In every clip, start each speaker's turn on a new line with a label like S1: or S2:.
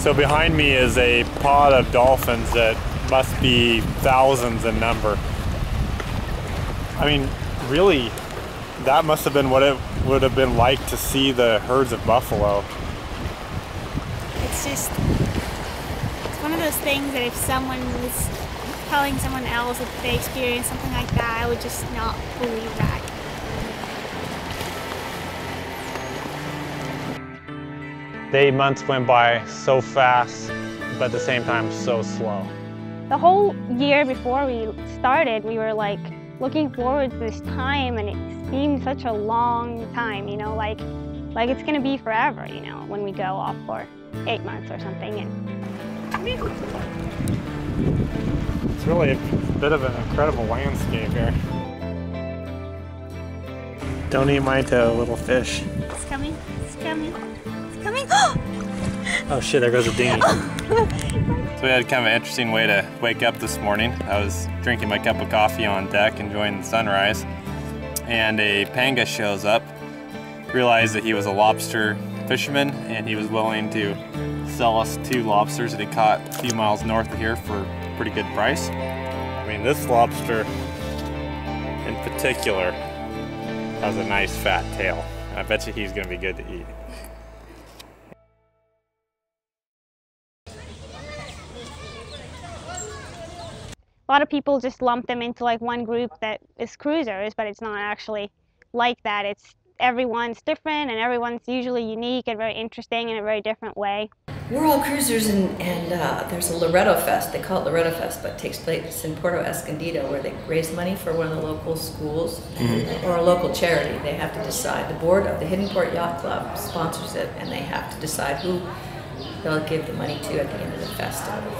S1: So behind me is a pod of dolphins that must be thousands in number. I mean, really, that must have been what it would have been like to see the herds of buffalo.
S2: It's just, it's one of those things that if someone was telling someone else that they experienced something like that, I would just not believe that.
S1: The 8 months went by so fast, but at the same time so slow.
S2: The whole year before we started, we were like looking forward to this time, and it seemed such a long time, you know, like it's gonna be forever, you know, when we go off for 8 months or something. And
S1: it's really a bit of an incredible landscape here. Don't eat my toe, little fish.
S2: It's coming, it's coming. Coming.
S1: Oh shit, there goes a dinghy. So we had kind of an interesting way to wake up this morning. I was drinking my cup of coffee on deck, enjoying the sunrise, and a panga shows up, realized that he was a lobster fisherman, and he was willing to sell us 2 lobsters that he caught a few miles north of here for a pretty good price. I mean, this lobster in particular has a nice fat tail. I bet you he's gonna be good to eat.
S2: A lot of people just lump them into like one group that is cruisers, but it's not actually like that. It's everyone's different, and everyone's usually unique and very interesting in a very different way.
S3: We're all cruisers, and there's a Loreto Fest. They call it Loreto Fest, but it takes place in Puerto Escondido, where they raise money for one of the local schools or a local charity. They have to decide. The board of the Hidden Port Yacht Club sponsors it, and they have to decide who they'll give the money to at the end of the festival.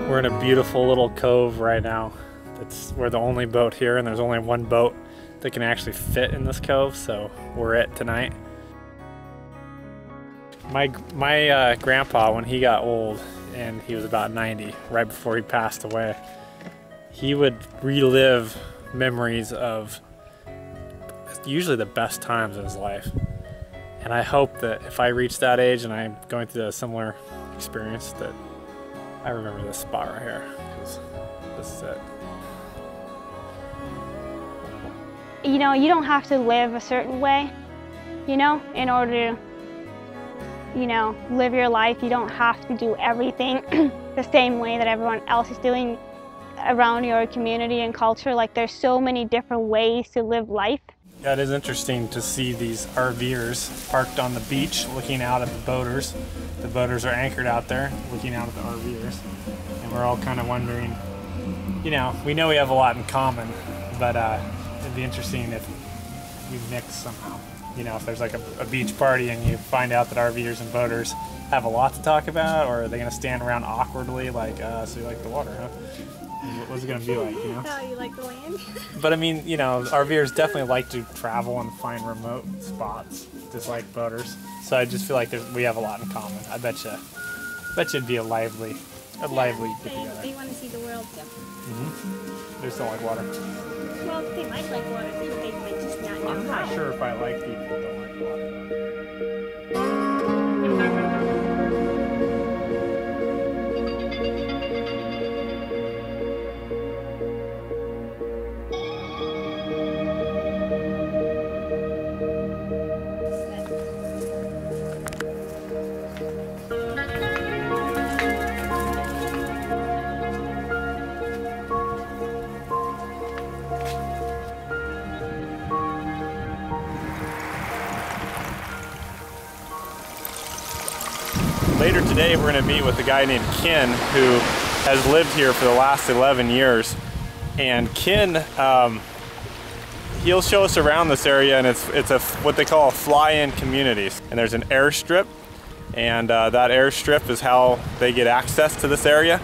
S1: We're in a beautiful little cove right now. We're the only boat here, and there's only one boat that can actually fit in this cove, so we're it tonight. My grandpa, when he got old, and he was about 90, right before he passed away, he would relive memories of usually the best times in his life. And I hope that if I reach that age and I'm going through a similar experience, that I remember this spot right here, because this is it.
S2: You know, you don't have to live a certain way, you know, in order to, you know, live your life. You don't have to do everything the same way that everyone else is doing around your community and culture. Like, there's so many different ways to live life.
S1: Yeah, it is interesting to see these RVers parked on the beach looking out at the boaters. The boaters are anchored out there looking out at the RVers. And we're all kind of wondering, you know we have a lot in common, but it'd be interesting if we mix somehow. You know, if there's like a beach party and you find out that RVers and boaters have a lot to talk about, or are they going to stand around awkwardly like, so you like the water, huh? What's it going to be like, you know?
S2: Oh, you like the land?
S1: But I mean, you know, RVers definitely like to travel and find remote spots, just like boaters. So I just feel like we have a lot in common. I bet you it'd be a lively get together.
S2: They want to see the world too.
S1: Mm-hmm. They just don't like water.
S2: Well, they might like water too, they might just not know
S1: I'm
S2: how.
S1: not sure if I like people who don't like water. Later today, we're going to meet with a guy named Ken who has lived here for the last 11 years. And Ken, he'll show us around this area, and it's what they call a fly-in community. And there's an airstrip, and that airstrip is how they get access to this area.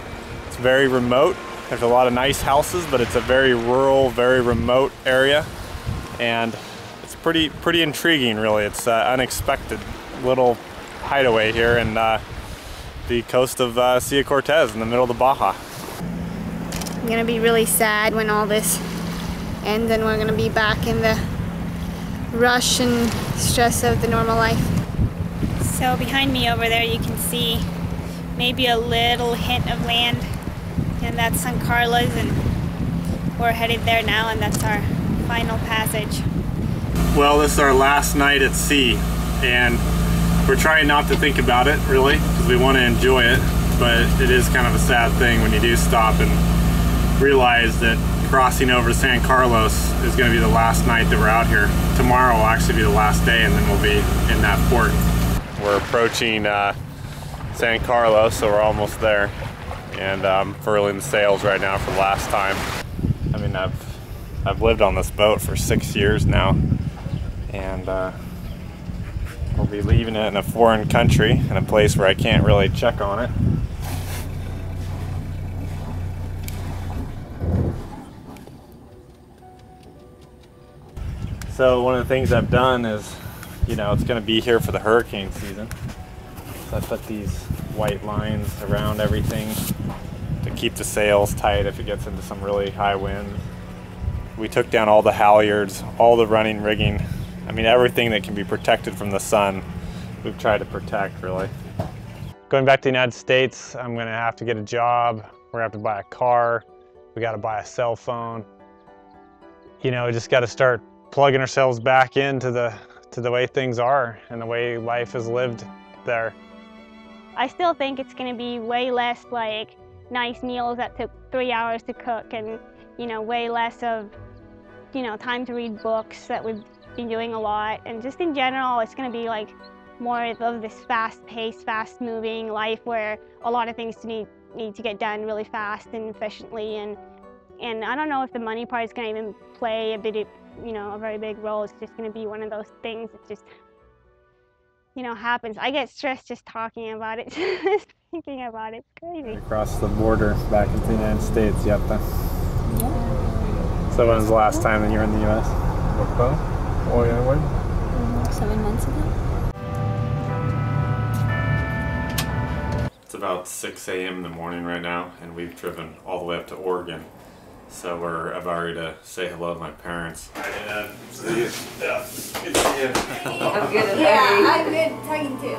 S1: It's very remote. There's a lot of nice houses, but it's a very rural, very remote area. And it's pretty intriguing, really. It's unexpected little hideaway here in the coast of Sea of Cortez in the middle of the Baja.
S2: I'm gonna be really sad when all this ends and we're gonna be back in the rush and stress of the normal life. So behind me over there you can see maybe a little hint of land, and that's San Carlos, and we're headed there now, and that's our final passage.
S1: Well, this is our last night at sea, and we're trying not to think about it, really, because we want to enjoy it, but it is kind of a sad thing when you do stop and realize that crossing over to San Carlos is going to be the last night that we're out here. Tomorrow will actually be the last day, and then we'll be in that port. We're approaching San Carlos, so we're almost there, and I'm furling the sails right now for the last time. I mean, I've lived on this boat for 6 years now, and we'll be leaving it in a foreign country, in a place where I can't really check on it. So one of the things I've done is, you know, it's going to be here for the hurricane season. So I put these white lines around everything to keep the sails tight if it gets into some really high wind. We took down all the halyards, all the running rigging. I mean, everything that can be protected from the sun, we've tried to protect, really. Going back to the United States, I'm going to have to get a job. We're going to have to buy a car. We got to buy a cell phone. You know, we just got to start plugging ourselves back into the way things are and the way life is lived there.
S2: I still think it's going to be way less like nice meals that took 3 hours to cook, and you know, way less of, you know, time to read books that we've been doing a lot, and just in general it's going to be like more of this fast-paced, fast-moving life where a lot of things need to get done really fast and efficiently, and I don't know if the money part is going to even play a bit, you know, a very big role. It's just going to be one of those things that just, you know, happens. I get stressed just talking about it, just thinking about it. It's crazy.
S1: Across the border back into the United States, Yata. So when was the last time that you were in the U.S.?
S4: 7 months ago.
S1: It's about 6 a.m. in the morning right now, and we've driven all the way up to Oregon. So we're about ready to say hello to my parents. Hi, see you. Yeah, good to see you.
S3: I'm good.
S4: Yeah, I've been talking to.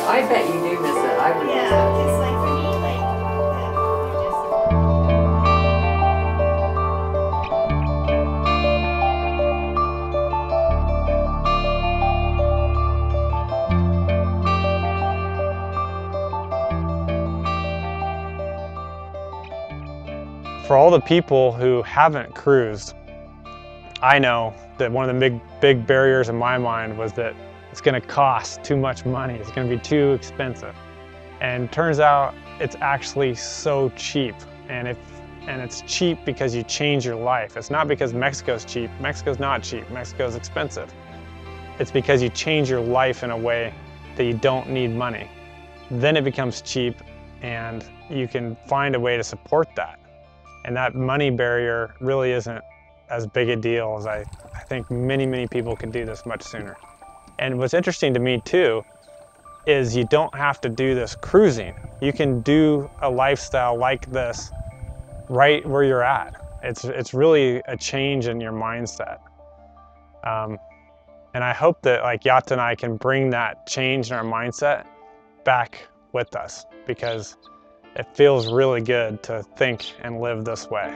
S3: I bet you do miss it. I would miss it.
S2: Just like for me, like,
S1: For all the people who haven't cruised, I know that one of the big barriers in my mind was that it's going to cost too much money. It's going to be too expensive. And it turns out it's actually so cheap. And it's cheap because you change your life. It's not because Mexico's cheap. Mexico's not cheap. Mexico's expensive. It's because you change your life in a way that you don't need money. Then it becomes cheap, and you can find a way to support that. And that money barrier really isn't as big a deal as I think many people could do this much sooner. And what's interesting to me too is you don't have to do this cruising. You can do a lifestyle like this right where you're at. It's really a change in your mindset. And I hope that like Yata and I can bring that change in our mindset back with us, because it feels really good to think and live this way.